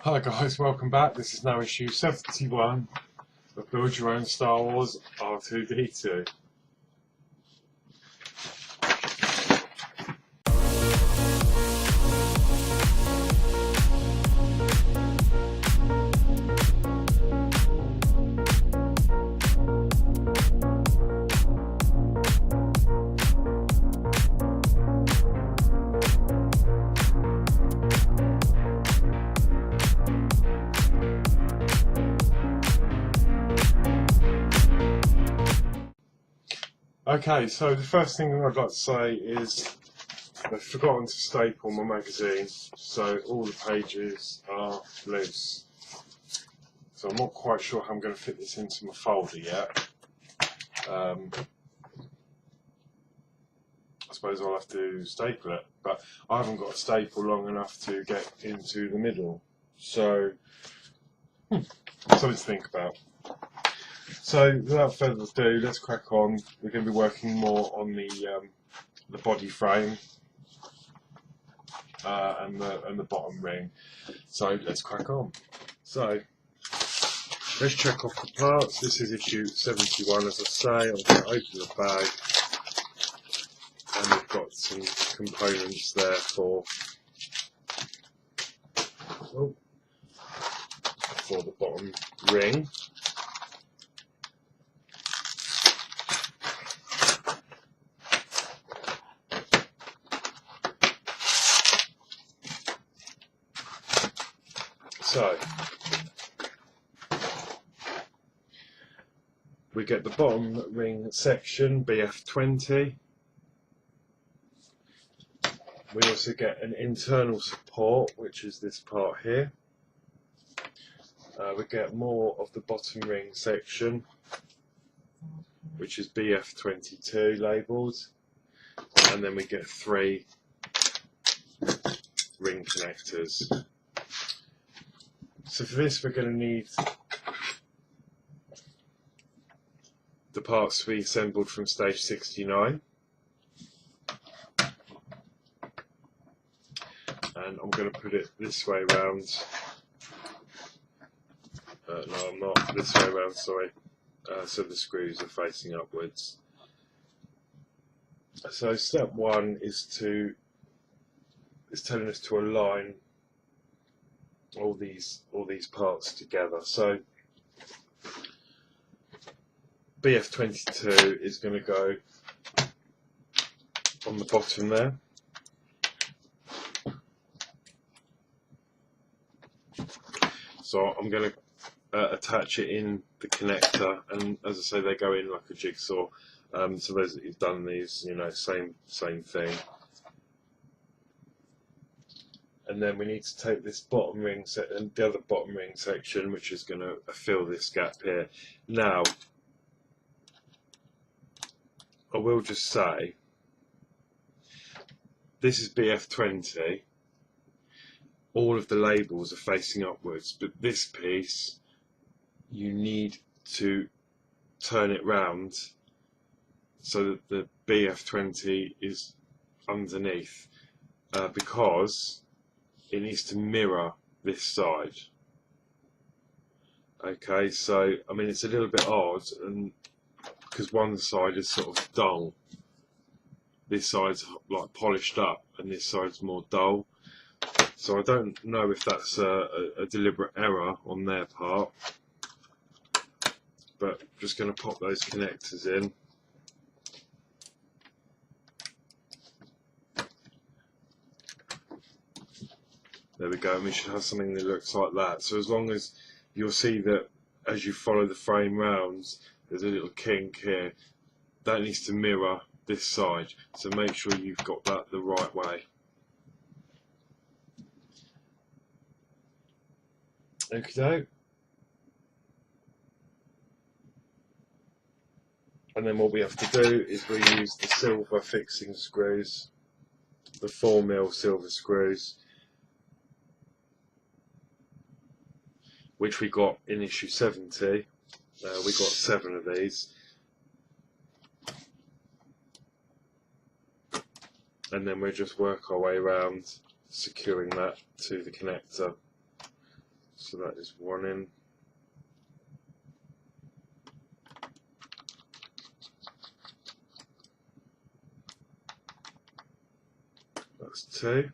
Hi guys, welcome back. This is now issue 71 of Build Your Own Star Wars R2-D2. Okay, so the first thing I'd like to say is I've forgotten to staple my magazine, so all the pages are loose. So I'm not quite sure how I'm going to fit this into my folder yet. I suppose I'll have to staple it, but I haven't got a staple long enough to get into the middle. So, something to think about. So without further ado, let's crack on. We're going to be working more on the body frame and the bottom ring. So let's crack on. So let's check off the parts. This is issue 71, as I say. I'm going to open the bag, and we've got some components there for the bottom ring. So we get the bottom ring section, BF20. We also get an internal support, which is this part here. We get more of the bottom ring section, which is BF22 labelled, and then we get 3 ring connectors. So for this we're going to need the parts we assembled from stage 69, and I'm going to put it this way round. No, I'm not. This way around, sorry. So the screws are facing upwards. So step 1 is telling us to align all these parts together. So BF22 is going to go on the bottom there. So I'm going to attach it in the connector, and as I say, they go in like a jigsaw. So those that have done these, you know, same thing. And then we need to take this bottom ring set and the other bottom ring section, which is going to fill this gap here. Now, I will just say, this is BF20. All of the labels are facing upwards, but this piece, you need to turn it round so that the BF20 is underneath, because it needs to mirror this side. Okay, so I mean it's a little bit odd, and because one side is sort of dull, this side's like polished up, and this side's more dull. So I don't know if that's a deliberate error on their part, but I'm just going to pop those connectors in. There we go, and we should have something that looks like that. So as long as you'll see that as you follow the frame round, there's a little kink here. That needs to mirror this side, so make sure you've got that the right way. Okay. And then what we have to do is we use the silver fixing screws, the 4mm silver screws, which we got in issue 70. We got 7 of these. And then we'll just work our way around, securing that to the connector. So that is one in. That's two.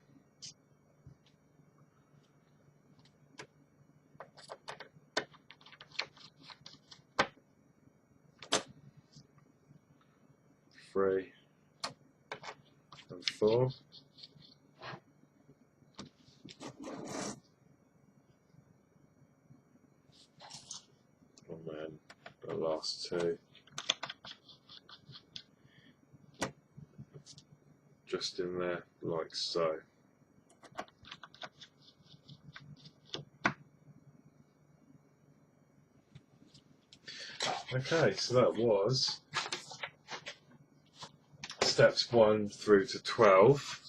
Three and four. And then the last two. Just in there, like so. Okay, so that was steps 1 through to 12.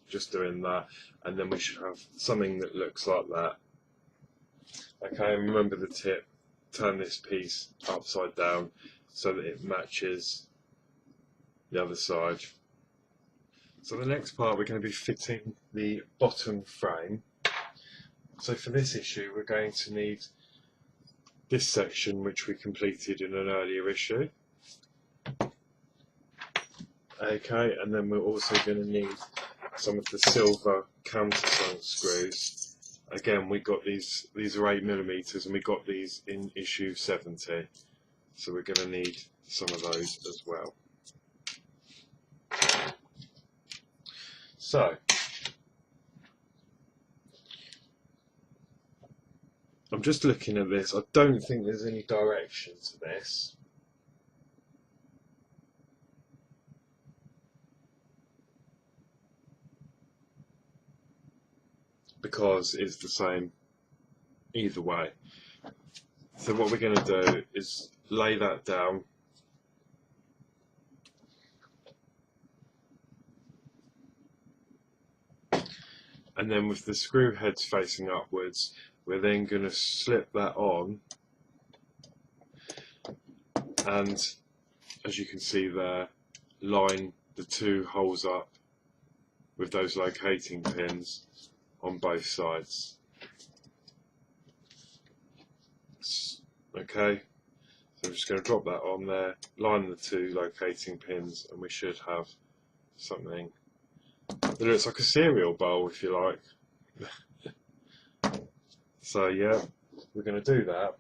Just doing that, and then we should have something that looks like that. Okay, and remember the tip, turn this piece upside down so that it matches the other side. So the next part, we're going to be fitting the bottom frame. So for this issue, we're going to need this section, which we completed in an earlier issue. Okay, and then we're also going to need some of the silver countersunk screws. Again, we got these are 8mm, and we got these in issue 70. So we're going to need some of those as well. So, I'm just looking at this. I don't think there's any direction to this. Because it's the same either way. So what we're going to do is lay that down. And then with the screw heads facing upwards, we're then going to slip that on, and as you can see there, line the two holes up with those locating pins on both sides. Okay, so I'm just going to drop that on there, line the two locating pins, and we should have something that looks like a cereal bowl, if you like. So yeah, we're going to do that.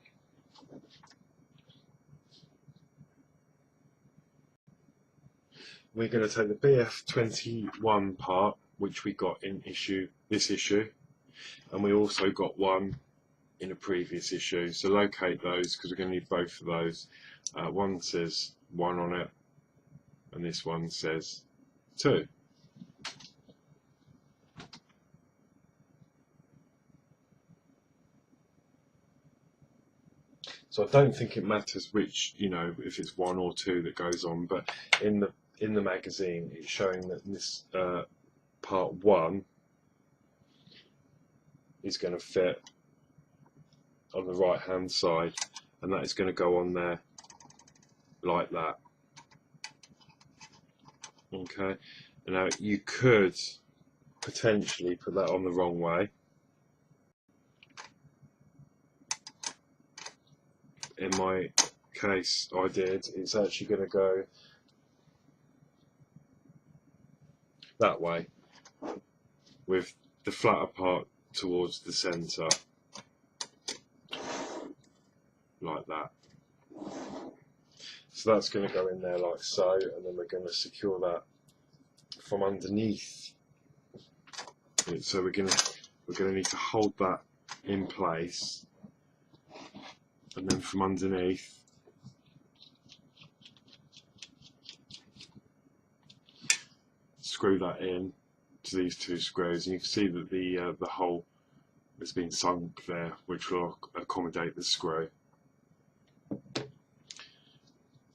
We're going to take the BF21 part, which we got in this issue, and we also got one in a previous issue. So locate those, because we're going to need both of those. One says 1 on it, and this one says 2. So I don't think it matters which, if it's 1 or 2 that goes on, but in the magazine it's showing that this part 1 is going to fit on the right hand side, and that is going to go on there like that. Okay, now you could potentially put that on the wrong way. In my case I did. It's actually going to go that way, with the flatter part towards the centre, like that. So that's going to go in there like so, and then we're going to secure that from underneath. So we're going to need to hold that in place, and then from underneath screw that in to these 2 screws, and you can see that the hole has been sunk there, which will accommodate the screw.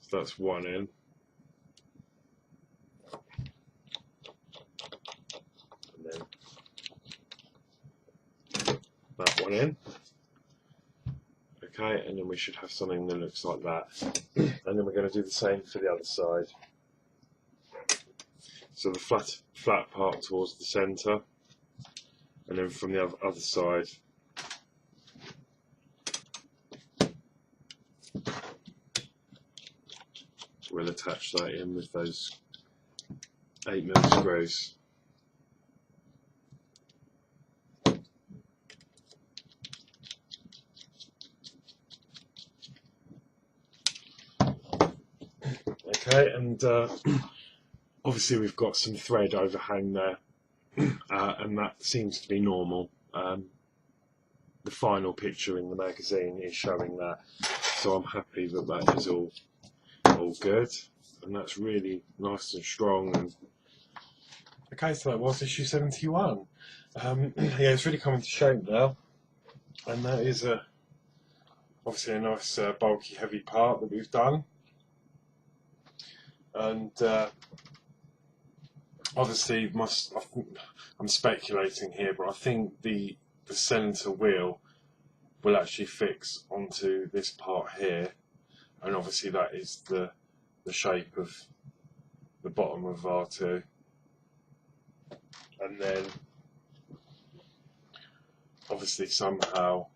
So that's one in. And then that one in. Okay, and then we should have something that looks like that. And then we're going to do the same for the other side. So the flat part towards the centre, and then from the other side We'll attach that in with those 8mm screws. Okay, and obviously we've got some thread overhang there, and that seems to be normal. The final picture in the magazine is showing that, so I'm happy that that is all good, and that's really nice and strong. And okay, so that was issue 71. Yeah, it's really coming to shape now, and that is obviously a nice bulky heavy part that we've done. And obviously I'm speculating here, but I think the centre wheel will actually fix onto this part here, and obviously that is the shape of the bottom of R2, and then obviously somehow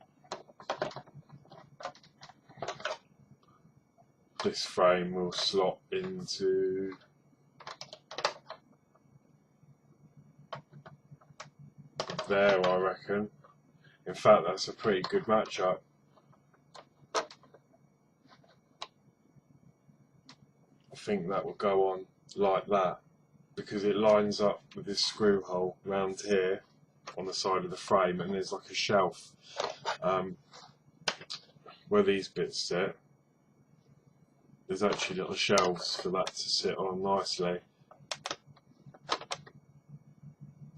this frame will slot into there, I reckon. In fact, that's a pretty good matchup. I think that will go on like that, because it lines up with this screw hole round here on the side of the frame, and there's like a shelf where these bits sit. There's actually little shelves for that to sit on nicely.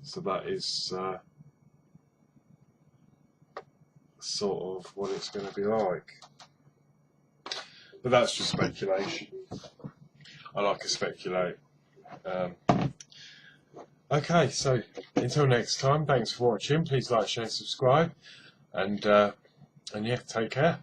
So that is sort of what it's going to be like. But that's just speculation. I like to speculate. Okay, so until next time, thanks for watching. Please like, share, subscribe, and yeah, take care.